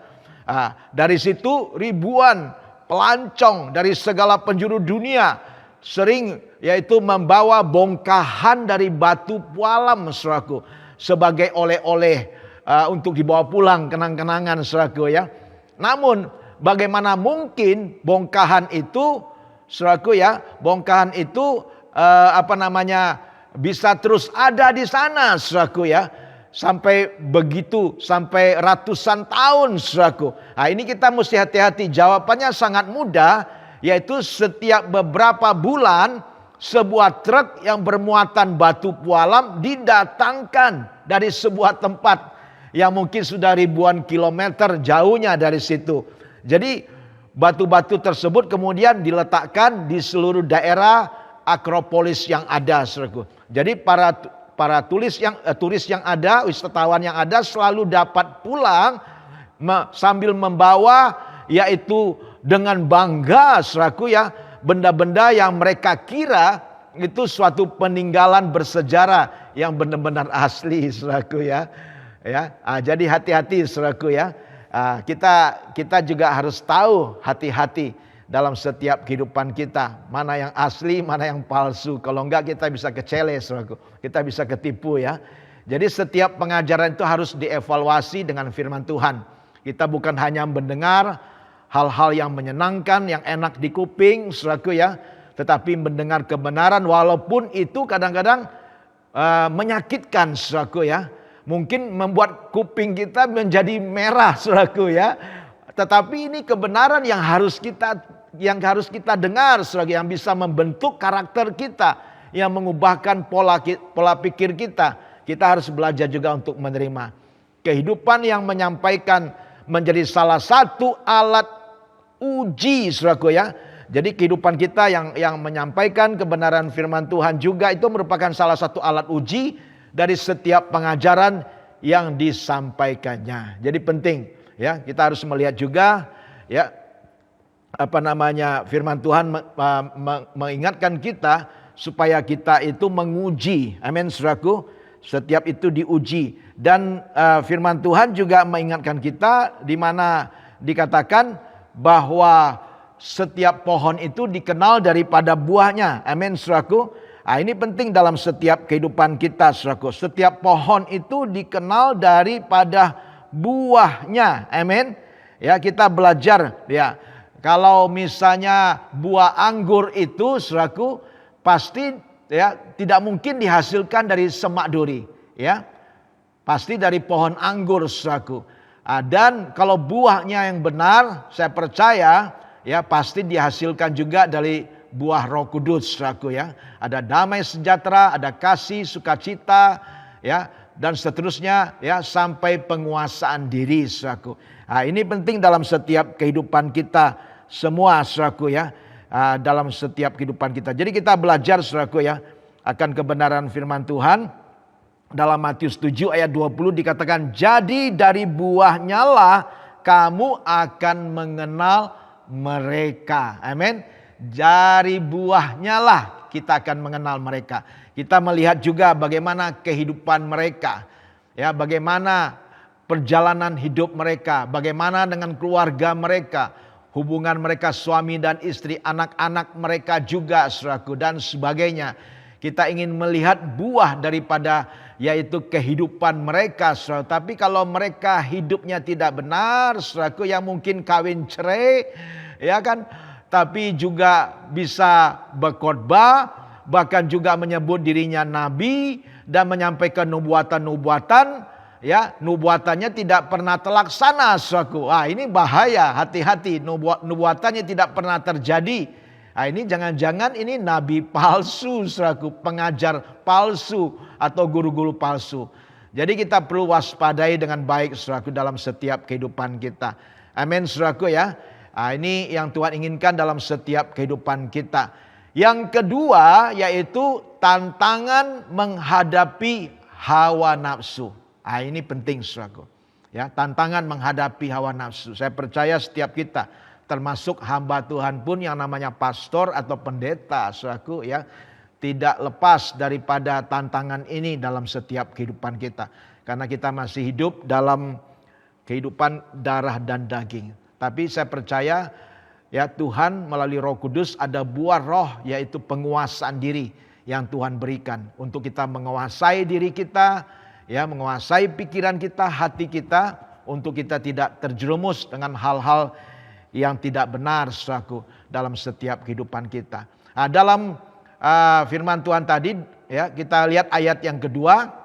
Dari situ ribuan pelancong dari segala penjuru dunia sering yaitu membawa bongkahan dari batu pualam saudaraku sebagai oleh-oleh untuk dibawa pulang kenang-kenangan saudaraku ya. Namun bagaimana mungkin bongkahan itu saudaraku ya, bongkahan itu bisa terus ada di sana saudaraku ya. Sampai ratusan tahun saudaraku. Nah, ini kita mesti hati-hati. Jawabannya sangat mudah, yaitu setiap beberapa bulan sebuah truk yang bermuatan batu pualam didatangkan dari sebuah tempat yang mungkin sudah ribuan kilometer jauhnya dari situ. Jadi batu-batu tersebut kemudian diletakkan di seluruh daerah Akropolis yang ada saudaraku. Jadi para turis yang ada, wisatawan yang ada selalu dapat pulang sambil membawa yaitu dengan bangga saudaraku ya, benda-benda yang mereka kira itu suatu peninggalan bersejarah yang benar-benar asli saudaraku ya. Jadi hati-hati saudaraku ya. Kita juga harus tahu hati-hati dalam setiap kehidupan kita, mana yang asli, mana yang palsu. Kalau enggak kita bisa kecele saudaraku, kita bisa ketipu ya. Jadi setiap pengajaran itu harus dievaluasi dengan firman Tuhan. Kita bukan hanya mendengar hal-hal yang menyenangkan, yang enak di kuping saudaraku ya, tetapi mendengar kebenaran walaupun itu kadang-kadang menyakitkan saudaraku ya. Mungkin membuat kuping kita menjadi merah saudaraku ya. Tetapi ini kebenaran yang harus kita dengar saudara, yang bisa membentuk karakter kita, yang mengubahkan pola pikir kita. Kita harus belajar juga untuk menerima. Kehidupan yang menyampaikan menjadi salah satu alat uji saudaraku ya. Jadi kehidupan kita yang menyampaikan kebenaran firman Tuhan juga itu merupakan salah satu alat uji dari setiap pengajaran yang disampaikannya. Jadi penting ya, kita harus melihat juga ya firman Tuhan mengingatkan kita supaya kita itu menguji. Amin saudaraku. Setiap itu diuji. Dan firman Tuhan juga mengingatkan kita di mana dikatakan bahwa setiap pohon itu dikenal daripada buahnya. Amin saudaraku. Ini penting dalam setiap kehidupan kita saudaraku. Setiap pohon itu dikenal daripada buahnya. Amin. Ya, kita belajar ya. Kalau misalnya buah anggur itu saudaraku pasti ya tidak mungkin dihasilkan dari semak duri ya. Pasti dari pohon anggur saudaraku. Dan kalau buahnya yang benar, saya percaya ya pasti dihasilkan juga dari buah Roh Kudus saudaraku ya. Ada damai sejahtera, ada kasih, sukacita, ya, dan seterusnya, ya, sampai penguasaan diri, saudaraku. Nah, ini penting dalam setiap kehidupan kita semua, saudaraku, ya, dalam setiap kehidupan kita. Jadi kita belajar, saudaraku, ya, akan kebenaran firman Tuhan. Dalam Matius 7 ayat 20 dikatakan, jadi dari buahnya lah kamu akan mengenal mereka. Amin. Dari buahnya lah kita akan mengenal mereka. Kita melihat juga bagaimana kehidupan mereka, ya, bagaimana perjalanan hidup mereka, bagaimana dengan keluarga mereka, hubungan mereka suami dan istri, anak-anak mereka juga, saudaraku, dan sebagainya. Kita ingin melihat buah daripada yaitu kehidupan mereka, saudara. Tapi kalau mereka hidupnya tidak benar, saudaraku, yang mungkin kawin cerai, ya kan, tapi juga bisa berkhotbah, bahkan juga menyebut dirinya nabi dan menyampaikan nubuatan-nubuatan, ya, nubuatannya tidak pernah terlaksana, saudaraku. Ini bahaya, hati-hati, nubuatannya tidak pernah terjadi. Ini jangan-jangan ini nabi palsu, saudaraku, pengajar palsu atau guru-guru palsu. Jadi kita perlu waspadai dengan baik, saudaraku, dalam setiap kehidupan kita. Amin, saudaraku, ya. Ini yang Tuhan inginkan dalam setiap kehidupan kita. Yang kedua yaitu tantangan menghadapi hawa nafsu. Ini penting, saudaraku. Ya, tantangan menghadapi hawa nafsu. Saya percaya setiap kita, termasuk hamba Tuhan pun yang namanya pastor atau pendeta, saudaraku, ya, tidak lepas daripada tantangan ini dalam setiap kehidupan kita. Karena kita masih hidup dalam kehidupan darah dan daging. Tapi saya percaya, ya, Tuhan melalui Roh Kudus ada buah roh, yaitu penguasaan diri yang Tuhan berikan untuk kita menguasai diri kita, ya, menguasai pikiran kita, hati kita, untuk kita tidak terjerumus dengan hal-hal yang tidak benar, saudaraku, dalam setiap kehidupan kita. Dalam firman Tuhan tadi, ya, kita lihat ayat yang kedua,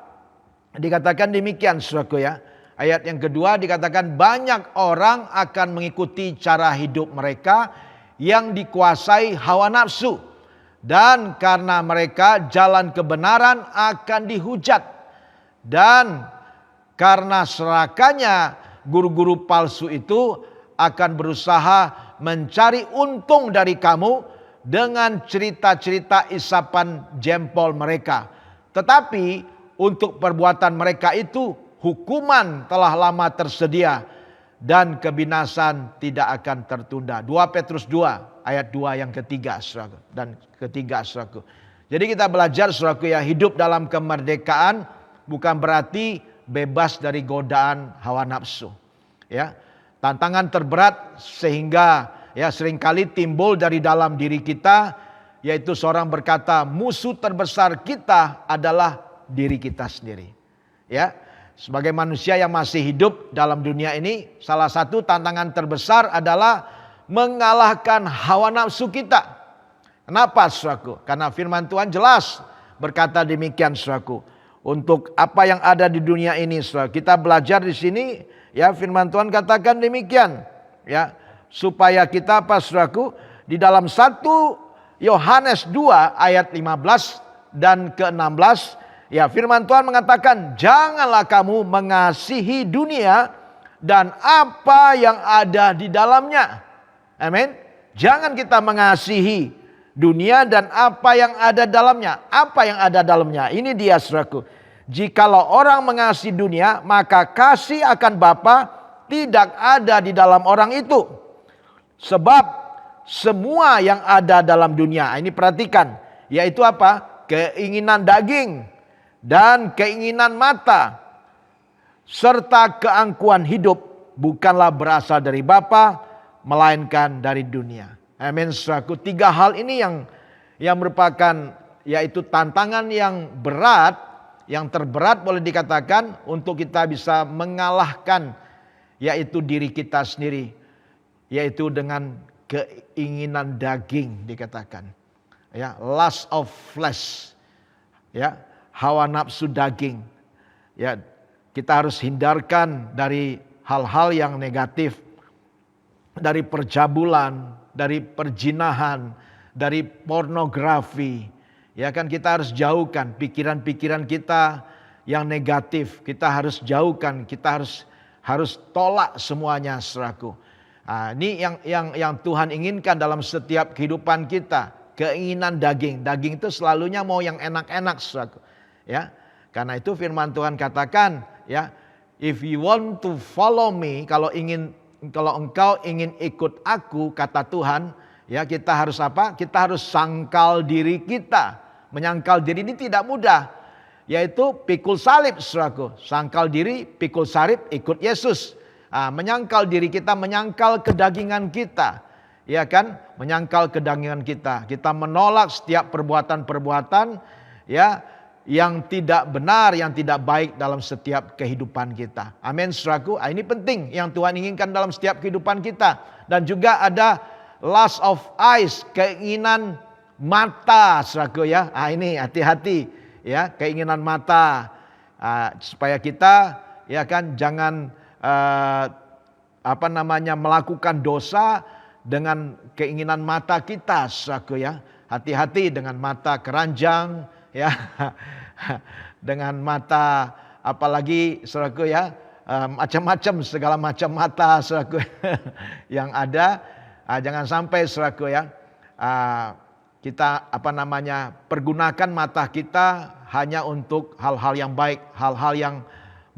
dikatakan demikian, saudaraku, ya. Ayat yang kedua dikatakan banyak orang akan mengikuti cara hidup mereka yang dikuasai hawa nafsu. Dan karena mereka jalan kebenaran akan dihujat. Dan karena serakahnya guru-guru palsu itu akan berusaha mencari untung dari kamu dengan cerita-cerita isapan jempol mereka. Tetapi untuk perbuatan mereka itu hukuman telah lama tersedia dan kebinasan tidak akan tertunda. 2 Petrus 2 ayat 2 yang ketiga, saudaraku, dan ketiga, saudaraku. Jadi kita belajar, saudaraku, ya, hidup dalam kemerdekaan bukan berarti bebas dari godaan hawa nafsu. Ya, tantangan terberat sehingga, ya, seringkali timbul dari dalam diri kita, yaitu seorang berkata musuh terbesar kita adalah diri kita sendiri. Ya. Sebagai manusia yang masih hidup dalam dunia ini, salah satu tantangan terbesar adalah mengalahkan hawa nafsu kita. Kenapa, saudaraku? Karena firman Tuhan jelas berkata demikian, saudaraku. Untuk apa yang ada di dunia ini, saudara, kita belajar di sini, ya, firman Tuhan katakan demikian, ya, supaya kita, apa, saudaraku, di dalam 1 Yohanes 2 ayat 15 dan ke-16, ya, firman Tuhan mengatakan, janganlah kamu mengasihi dunia dan apa yang ada di dalamnya. Amin. Jangan kita mengasihi dunia dan apa yang ada dalamnya. Apa yang ada dalamnya? Ini dia, saudaraku. Jikalau orang mengasihi dunia, maka kasih akan Bapa tidak ada di dalam orang itu. Sebab semua yang ada dalam dunia, ini perhatikan, yaitu apa? Keinginan daging dan keinginan mata serta keangkuhan hidup bukanlah berasal dari Bapa melainkan dari dunia. Amin, saudaraku. 3 hal ini yang merupakan, yaitu tantangan yang berat, yang terberat boleh dikatakan untuk kita bisa mengalahkan, yaitu diri kita sendiri, yaitu dengan keinginan daging dikatakan, ya, lust of flesh, ya, hawa nafsu daging. Ya, kita harus hindarkan dari hal-hal yang negatif, dari percabulan, dari perzinahan, dari pornografi. Ya kan, kita harus jauhkan pikiran-pikiran kita, yang negatif kita harus jauhkan, kita harus tolak semuanya, saudaraku. Ini yang Tuhan inginkan dalam setiap kehidupan kita. Keinginan daging itu selalunya mau yang enak-enak, saudaraku. Ya, karena itu firman Tuhan katakan, ya, if you want to follow me, kalau engkau ingin ikut aku, kata Tuhan, ya, kita harus apa? Kita harus sangkal diri kita. Menyangkal diri ini tidak mudah, yaitu pikul salib, saudaraku. Sangkal diri, pikul salib, ikut Yesus. Menyangkal diri kita, menyangkal kedagingan kita, ya kan? Menyangkal kedagingan kita. Kita menolak setiap perbuatan-perbuatan, ya, yang tidak benar, yang tidak baik dalam setiap kehidupan kita. Amin, saudaraku. Ini penting yang Tuhan inginkan dalam setiap kehidupan kita. Dan juga ada lust of eyes, keinginan mata, saudaraku, ya. Ini hati-hati, ya, keinginan mata. Supaya kita, ya kan, jangan melakukan dosa dengan keinginan mata kita, saudaraku, ya. Hati-hati dengan mata keranjang, ya, dengan mata apalagi, saudaraku, ya, macam-macam, segala macam mata, saudaraku, yang ada. Jangan sampai, saudaraku, ya, kita pergunakan mata kita hanya untuk hal-hal yang baik, hal-hal yang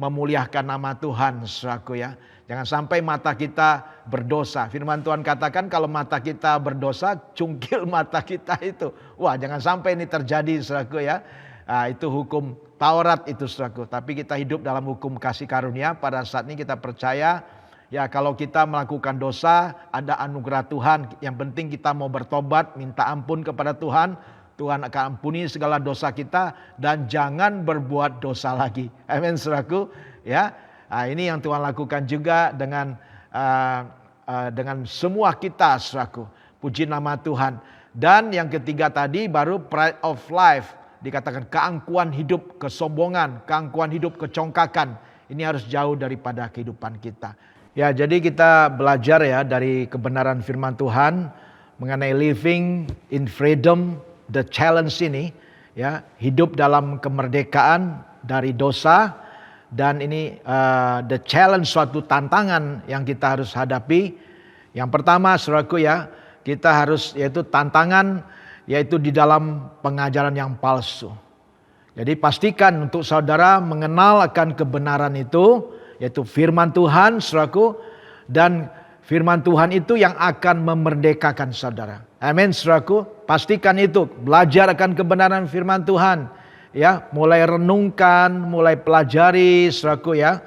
memuliakan nama Tuhan, saudaraku, ya. Jangan sampai mata kita berdosa. Firman Tuhan katakan kalau mata kita berdosa, cungkil mata kita itu. Wah, jangan sampai ini terjadi, saudaraku, ya. Itu hukum Taurat itu, saudaraku. Tapi kita hidup dalam hukum kasih karunia. Pada saat ini kita percaya, ya, kalau kita melakukan dosa, ada anugerah Tuhan. Yang penting kita mau bertobat, minta ampun kepada Tuhan. Tuhan akan ampuni segala dosa kita dan jangan berbuat dosa lagi. Amin, saudaraku, ya. Ini yang Tuhan lakukan juga dengan semua kita, saudaraku. Puji nama Tuhan. Dan yang ketiga tadi baru pride of life. Dikatakan keangkuhan hidup, kesombongan, keangkuhan hidup, kecongkakan. Ini harus jauh daripada kehidupan kita. Ya, jadi kita belajar, ya, dari kebenaran firman Tuhan mengenai living in freedom, the challenge ini, ya, hidup dalam kemerdekaan dari dosa. Dan ini the challenge, suatu tantangan yang kita harus hadapi. Yang pertama, saudaraku, ya, kita harus, yaitu tantangan, yaitu di dalam pengajaran yang palsu. Jadi pastikan untuk saudara mengenal akan kebenaran itu, yaitu firman Tuhan, saudaraku. Dan firman Tuhan itu yang akan memerdekakan saudara. Amin, saudaraku. Pastikan itu, belajar akan kebenaran firman Tuhan. Ya, mulai renungkan, mulai pelajari, saudaraku, ya.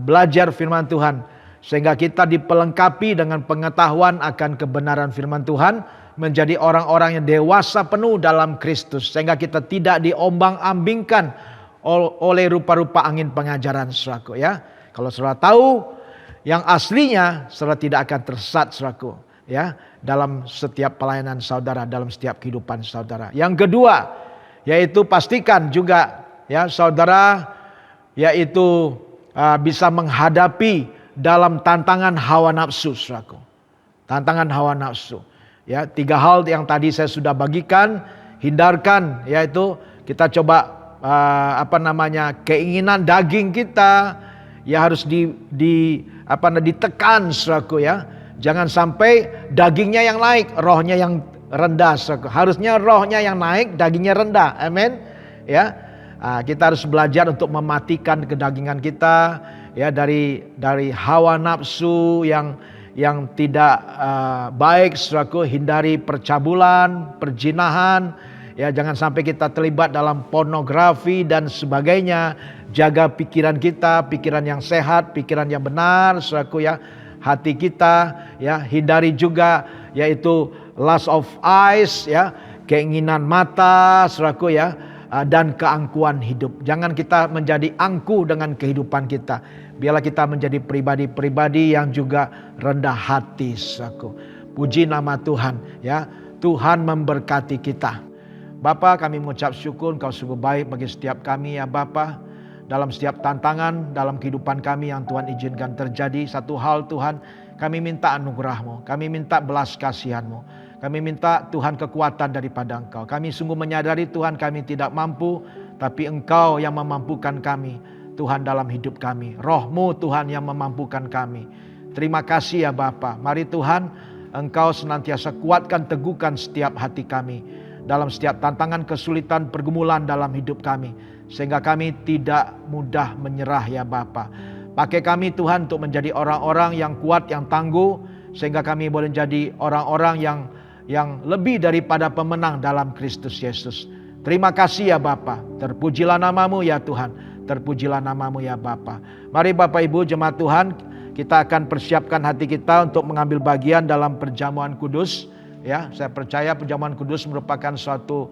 Belajar firman Tuhan. Sehingga kita dipelengkapi dengan pengetahuan akan kebenaran firman Tuhan. Menjadi orang-orang yang dewasa penuh dalam Kristus. Sehingga kita tidak diombang-ambingkan oleh rupa-rupa angin pengajaran, saudaraku, ya. Kalau saudara tahu yang aslinya, saudara tidak akan tersesat, saudaraku, ya, dalam setiap pelayanan saudara, dalam setiap kehidupan saudara. Yang kedua, yaitu pastikan juga, ya, saudara, yaitu bisa menghadapi dalam tantangan hawa nafsu, saudaraku. Tantangan hawa nafsu. Ya, 3 hal yang tadi saya sudah bagikan, hindarkan, yaitu kita coba keinginan daging kita, ya, harus ditekan, saudaraku, ya. Jangan sampai dagingnya yang naik, rohnya yang rendah, saudaraku. Harusnya rohnya yang naik, dagingnya rendah. Amin. Ya. Kita harus belajar untuk mematikan kedagingan kita, ya, dari hawa nafsu yang tidak baik, saudaraku. Hindari percabulan, perjinahan, ya, jangan sampai kita terlibat dalam pornografi dan sebagainya. Jaga pikiran kita, pikiran yang sehat, pikiran yang benar, saudaraku, ya. Hati kita, ya, hindari juga, yaitu lust of eyes, ya, keinginan mata, saudaraku, ya, dan keangkuhan hidup. Jangan kita menjadi angkuh dengan kehidupan kita. Biarlah kita menjadi pribadi-pribadi yang juga rendah hati, saudaraku. Puji nama Tuhan, ya. Tuhan memberkati kita. Bapa, kami mengucap syukur Engkau sungguh baik bagi setiap kami, ya Bapa. Dalam setiap tantangan dalam kehidupan kami yang Tuhan izinkan terjadi, satu hal Tuhan, kami minta anugerah-Mu, kami minta belas kasihan-Mu, kami minta Tuhan kekuatan daripada Engkau. Kami sungguh menyadari Tuhan kami tidak mampu, tapi Engkau yang memampukan kami, Tuhan, dalam hidup kami. Roh-Mu Tuhan yang memampukan kami. Terima kasih ya Bapa. Mari Tuhan, Engkau senantiasa kuatkan, teguhkan setiap hati kami dalam setiap tantangan, kesulitan, pergumulan dalam hidup kami, sehingga kami tidak mudah menyerah ya Bapa. Pakai kami Tuhan untuk menjadi orang-orang yang kuat, yang tangguh, sehingga kami boleh menjadi orang-orang yang lebih daripada pemenang dalam Kristus Yesus. Terima kasih ya Bapa. Terpujilah nama-Mu ya Tuhan. Terpujilah nama-Mu ya Bapa. Mari Bapak Ibu jemaat Tuhan, kita akan persiapkan hati kita untuk mengambil bagian dalam perjamuan kudus. Ya, saya percaya perjamuan kudus merupakan suatu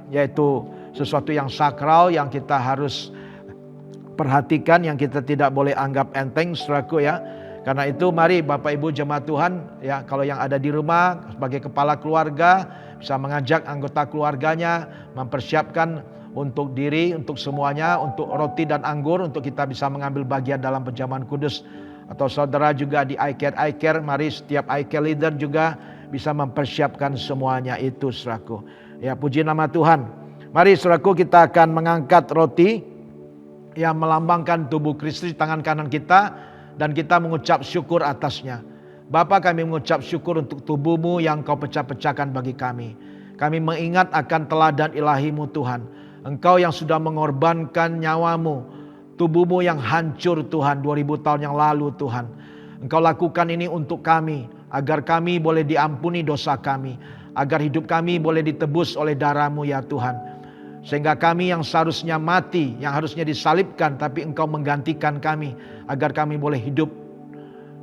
yaitu sesuatu yang sakral yang kita harus perhatikan, yang kita tidak boleh anggap enteng, saudaraku ya. Karena itu mari Bapak Ibu jemaat Tuhan ya, kalau yang ada di rumah sebagai kepala keluarga bisa mengajak anggota keluarganya mempersiapkan untuk diri, untuk semuanya, untuk roti dan anggur, untuk kita bisa mengambil bagian dalam perjamuan kudus. Atau saudara juga di iCare, mari setiap iCare leader juga bisa mempersiapkan semuanya itu, saudaraku. Ya, puji nama Tuhan. Mari saudaraku, kita akan mengangkat roti yang melambangkan tubuh Kristus di tangan kanan kita, dan kita mengucap syukur atasnya. Bapa, kami mengucap syukur untuk tubuh-Mu yang Kau pecah-pecahkan bagi kami. Kami mengingat akan teladan ilahi-Mu Tuhan. Engkau yang sudah mengorbankan nyawa-Mu, tubuh-Mu yang hancur Tuhan 2000 tahun yang lalu Tuhan. Engkau lakukan ini untuk kami, agar kami boleh diampuni dosa kami, agar hidup kami boleh ditebus oleh darah-Mu ya Tuhan. Sehingga kami yang seharusnya mati, yang harusnya disalibkan, tapi Engkau menggantikan kami, agar kami boleh hidup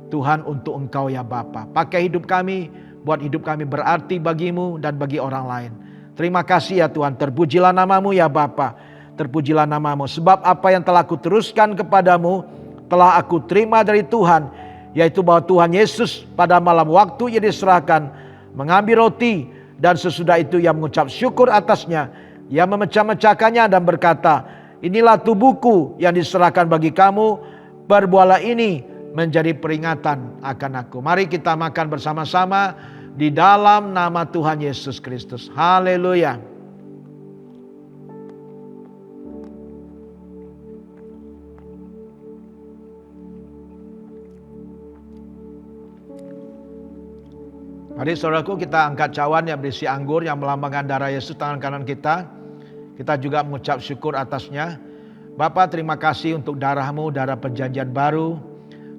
Tuhan untuk Engkau ya Bapa. Pakai hidup kami, buat hidup kami berarti bagi-Mu dan bagi orang lain. Terima kasih ya Tuhan, terpujilah nama-Mu ya Bapa. Terpujilah nama-Mu, sebab apa yang telah aku teruskan kepadamu, telah aku terima dari Tuhan, yaitu bahwa Tuhan Yesus pada malam waktu Ia diserahkan, mengambil roti, dan sesudah itu Ia mengucap syukur atasnya. Ia memecah-mecahkannya dan berkata, inilah tubuhku yang diserahkan bagi kamu, perbuatlah ini menjadi peringatan akan aku. Mari kita makan bersama-sama di dalam nama Tuhan Yesus Kristus. Haleluya. Mari saudaraku, kita angkat cawan yang berisi anggur yang melambangkan darah Yesus tangan kanan kita. Kita juga mengucap syukur atasnya. Bapa, terima kasih untuk darah-Mu, darah perjanjian baru.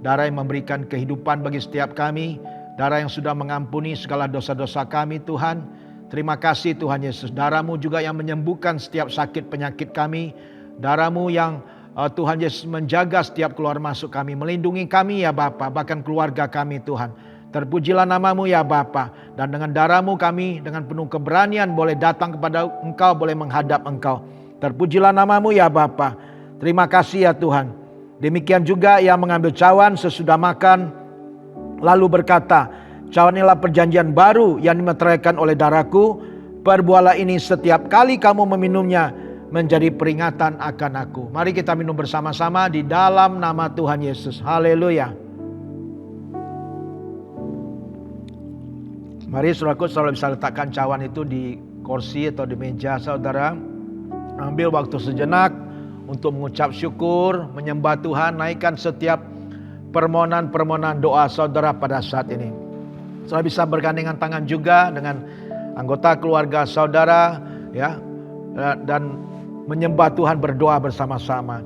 Darah yang memberikan kehidupan bagi setiap kami. Darah yang sudah mengampuni segala dosa-dosa kami Tuhan. Terima kasih Tuhan Yesus. Darah-Mu juga yang menyembuhkan setiap sakit penyakit kami. Darah-Mu yang Tuhan Yesus menjaga setiap keluar masuk kami. Melindungi kami ya Bapa, bahkan keluarga kami Tuhan. Terpujilah nama-Mu ya Bapa. Dan dengan darah-Mu kami dengan penuh keberanian boleh datang kepada Engkau, boleh menghadap Engkau. Terpujilah nama-Mu ya Bapa. Terima kasih ya Tuhan. Demikian juga Ia mengambil cawan sesudah makan, lalu berkata, cawan inilah perjanjian baru yang dimeteraikan oleh darahku. Perbuatlah ini setiap kali kamu meminumnya, menjadi peringatan akan aku. Mari kita minum bersama-sama di dalam nama Tuhan Yesus. Haleluya. Mari saudaraku, saudara bisa letakkan cawan itu di kursi atau di meja saudara. Ambil waktu sejenak untuk mengucap syukur, menyembah Tuhan, naikkan setiap permohonan-permohonan doa saudara pada saat ini. Saudara bisa bergandengan tangan juga dengan anggota keluarga saudara ya, dan menyembah Tuhan, berdoa bersama-sama.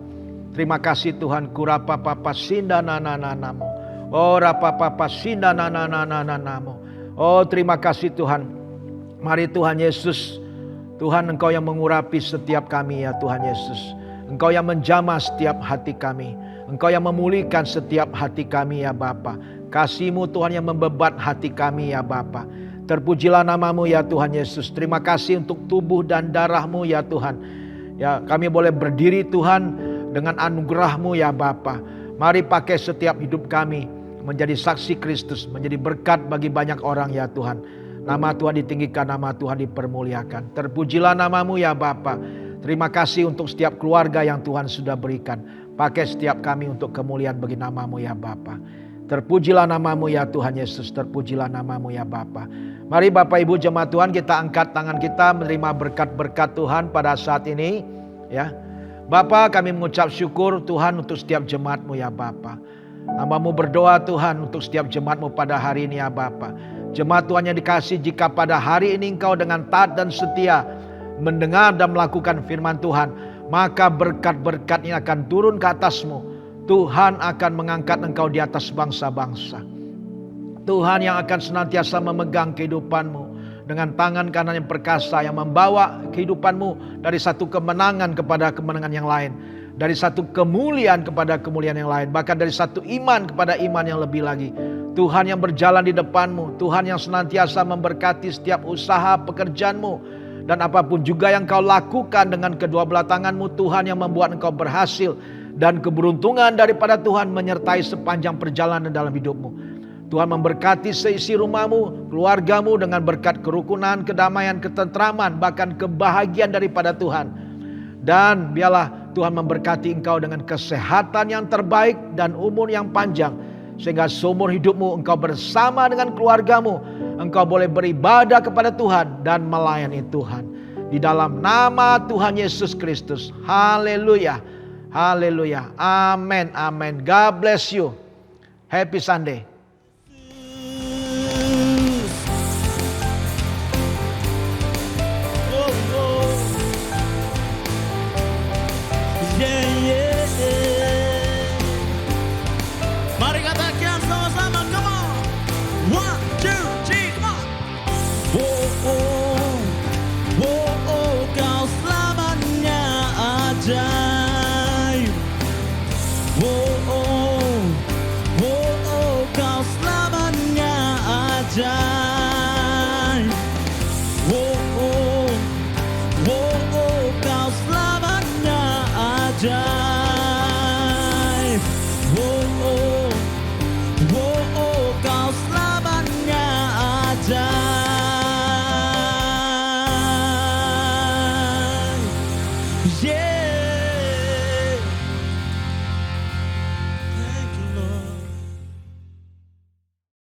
Terima kasih Tuhan, kurapa papa sinda namo. Oh rapa papa sinda namo. Oh terima kasih Tuhan. Mari Tuhan Yesus, Tuhan Engkau yang mengurapi setiap kami ya Tuhan Yesus. Engkau yang menjamah setiap hati kami. Engkau yang memulihkan setiap hati kami ya Bapa. Kasih-Mu Tuhan yang membebat hati kami ya Bapa. Terpujilah nama-Mu ya Tuhan Yesus. Terima kasih untuk tubuh dan darah-Mu ya Tuhan. Ya, kami boleh berdiri Tuhan dengan anugerah-Mu ya Bapa. Mari pakai setiap hidup kami menjadi saksi Kristus, menjadi berkat bagi banyak orang ya Tuhan. Nama Tuhan ditinggikan, nama Tuhan dipermuliakan. Terpujilah nama-Mu ya Bapa. Terima kasih untuk setiap keluarga yang Tuhan sudah berikan. Pakai setiap kami untuk kemuliaan bagi nama-Mu ya Bapa. Terpujilah nama-Mu ya Tuhan Yesus. Terpujilah nama-Mu ya Bapa. Mari Bapak Ibu jemaat Tuhan, kita angkat tangan kita menerima berkat-berkat Tuhan pada saat ini. Ya, Bapa, kami mengucap syukur Tuhan untuk setiap jemaat-Mu ya Bapa. Hamba-Mu berdoa Tuhan untuk setiap jemaat-Mu pada hari ini ya Bapa. Jemaat Tuhan yang dikasih, jika pada hari ini Engkau dengan taat dan setia mendengar dan melakukan firman Tuhan, maka berkat-berkat ini akan turun ke atasmu. Tuhan akan mengangkat engkau di atas bangsa-bangsa. Tuhan yang akan senantiasa memegang kehidupanmu dengan tangan kanan yang perkasa, yang membawa kehidupanmu dari satu kemenangan kepada kemenangan yang lain, dari satu kemuliaan kepada kemuliaan yang lain, bahkan dari satu iman kepada iman yang lebih lagi. Tuhan yang berjalan di depanmu, Tuhan yang senantiasa memberkati setiap usaha pekerjaanmu, dan apapun juga yang kau lakukan dengan kedua belah tanganmu, Tuhan yang membuat engkau berhasil, dan keberuntungan daripada Tuhan menyertai sepanjang perjalanan dalam hidupmu. Tuhan memberkati seisi rumahmu, keluargamu dengan berkat kerukunan, kedamaian, ketentraman, bahkan kebahagiaan daripada Tuhan. Dan biarlah Tuhan memberkati engkau dengan kesehatan yang terbaik dan umur yang panjang, sehingga seumur hidupmu engkau bersama dengan keluargamu, engkau boleh beribadah kepada Tuhan dan melayani Tuhan. Di dalam nama Tuhan Yesus Kristus. Haleluya. Haleluya. Amin. Amin. God bless you. Happy Sunday. Mari katakan sama-sama, come on. 1, 2, 3, come on. Kau selamanya ajaib. Kau selamanya ajaib. Kau selamanya ajaib.